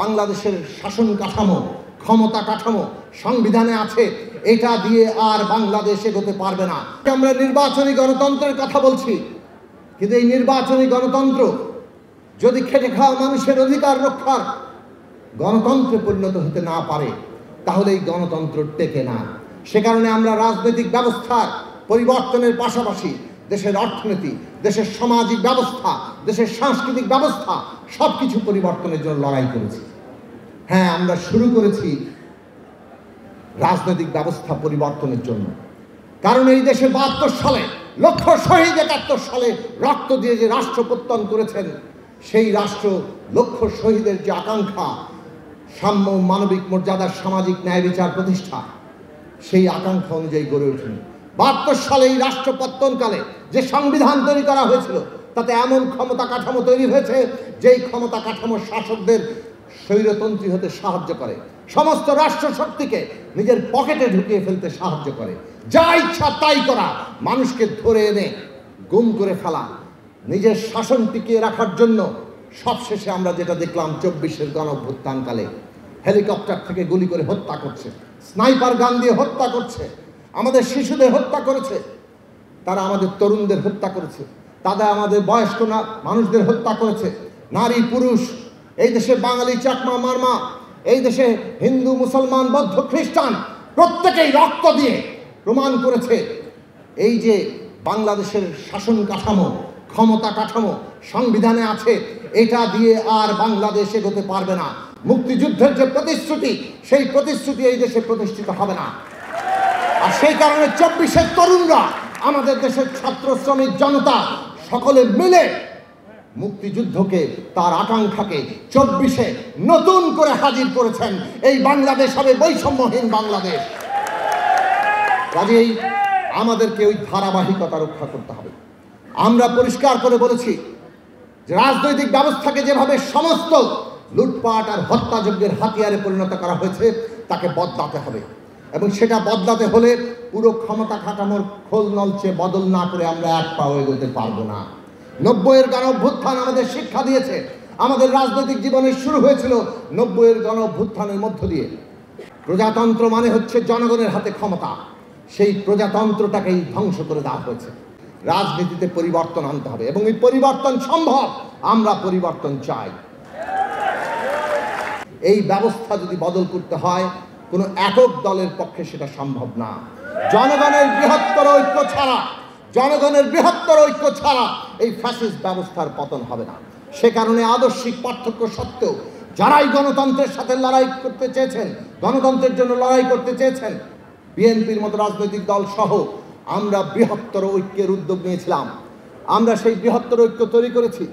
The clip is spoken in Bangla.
বাংলাদেশের শাসন কাঠামো, ক্ষমতা কাঠামো সংবিধানে আছে, এটা দিয়ে আর বাংলাদেশ এগোতে পারবে না। আমরা নির্বাচনী গণতন্ত্রের কথা বলছি, কিন্তু এই নির্বাচনী গণতন্ত্র যদি খেটে খাওয়া মানুষের অধিকার রক্ষার গণতন্ত্রে পরিণত হতে না পারে, তাহলে এই গণতন্ত্র টেকে না। সে কারণে আমরা রাজনৈতিক ব্যবস্থার পরিবর্তনের পাশাপাশি দেশের অর্থনীতি, দেশের সামাজিক ব্যবস্থা, দেশের সাংস্কৃতিক ব্যবস্থা সবকিছু পরিবর্তনের জন্য লড়াই করেছি। হ্যাঁ, আমরা শুরু করেছি রাজনৈতিক ব্যবস্থা পরিবর্তনের জন্য, কারণ এই দেশে ৭২ সালে লক্ষ শহীদ ৭১ সালে রক্ত দিয়ে যে রাষ্ট্র প্রত্যয়ন করেছেন, সেই রাষ্ট্র লক্ষ শহীদের যে আকাঙ্ক্ষা, সাম্য, মানবিক মর্যাদার, সামাজিক ন্যায় বিচার প্রতিষ্ঠা, সেই আকাঙ্ক্ষা অনুযায়ী গড়ে ওঠেনি। ৭২ সালে এই রাষ্ট্র পত্তনকালে যে সংবিধান তৈরি করা হয়েছিল, তাতে এমন ক্ষমতা কাঠামো তৈরি হয়েছে যেই ক্ষমতা কাঠামো শাসকদের স্বৈরতন্ত্রী হতে সাহায্য করে, সমস্ত রাষ্ট্র শক্তিকে নিজের পকেটে ঢুকিয়ে ফেলতে সাহায্য করে, যা ইচ্ছা তাই করা, মানুষকে ধরে এনে গুম করে ফেলা, নিজের শাসন টিকিয়ে রাখার জন্য। সবশেষে আমরা যেটা দেখলাম ২৪-এর গণঅভ্যুত্থানকালে, হেলিকপ্টার থেকে গুলি করে হত্যা করছে, স্নাইপার গান দিয়ে হত্যা করছে, আমাদের শিশুদের হত্যা করেছে, তারা আমাদের তরুণদের হত্যা করেছে, তারা আমাদের বয়স্ক মানুষদের হত্যা করেছে, নারী পুরুষ, এই দেশে বাঙালি, চাকমা, মারমা, এই দেশে হিন্দু, মুসলমান, বৌদ্ধ, খ্রিস্টান প্রত্যেকেই রক্ত দিয়ে প্রমাণ করেছে এই যে বাংলাদেশের শাসন কাঠামো, ক্ষমতা কাঠামো সংবিধানে আছে, এটা দিয়ে আর বাংলাদেশ এগোতে পারবে না। মুক্তিযুদ্ধের যে প্রতিশ্রুতি, সেই প্রতিশ্রুতি এই দেশে প্রতিষ্ঠিত হবে না। আর সেই কারণে ২৪-এর তরুণরা, আমাদের দেশের ছাত্র, শ্রমিক, জনতা সকলে মিলে মুক্তিযুদ্ধকে, তার আকাঙ্ক্ষাকে ২৪-এ নতুন করে হাজির করেছেন। এই বাংলাদেশ হবে বৈষম্যহীন বাংলাদেশ। কাজেই আমাদেরকে ওই ধারাবাহিকতা রক্ষা করতে হবে। আমরা পরিষ্কার করে বলেছি যে রাজনৈতিক ব্যবস্থাকে যেভাবে সমস্ত লুটপাট আর হত্যাযজ্ঞের হাতিয়ারে পরিণত করা হয়েছে, তাকে বদলাতে হবে। এবং সেটা বদলাতে হলে পুরো ক্ষমতা কাঠামোর খোল নলচে বদল না করে আমরা এক পাও এগোতে পারবো না। ৯০-এর গণঅভ্যুত্থান আমাদের শিক্ষা দিয়েছে। আমাদের রাজনৈতিক জীবনের শুরু হয়েছিল ৯০-এর গণঅভ্যুত্থানের মধ্য দিয়ে। প্রজাতন্ত্র মানে হচ্ছে জনগণের হাতে ক্ষমতা, সেই প্রজাতন্ত্রটাকেই ধ্বংস করে দেওয়া হয়েছে। রাজনীতিতে পরিবর্তন আনতে হবে এবং এই পরিবর্তন সম্ভব। আমরা পরিবর্তন চাই। এই ব্যবস্থা যদি বদল করতে হয়, কোনো একক দলের পক্ষে সেটা সম্ভব না। জনগণের বৃহত্তর ঐক্য ছাড়া এই ফ্যাসিস্ট ব্যবস্থার পতন হবে না। সে কারণে আদর্শিক পার্থক্য সত্ত্বেও যারাই গণতন্ত্রের সাথে লড়াই করতে চেয়েছেন, গণতন্ত্রের জন্য লড়াই করতে চেয়েছেন, বিএনপির মতো রাজনৈতিক দল সহ আমরা বৃহত্তর ঐক্যের উদ্যোগ নিয়েছিলাম। আমরা সেই বৃহত্তর ঐক্য তৈরি করেছি।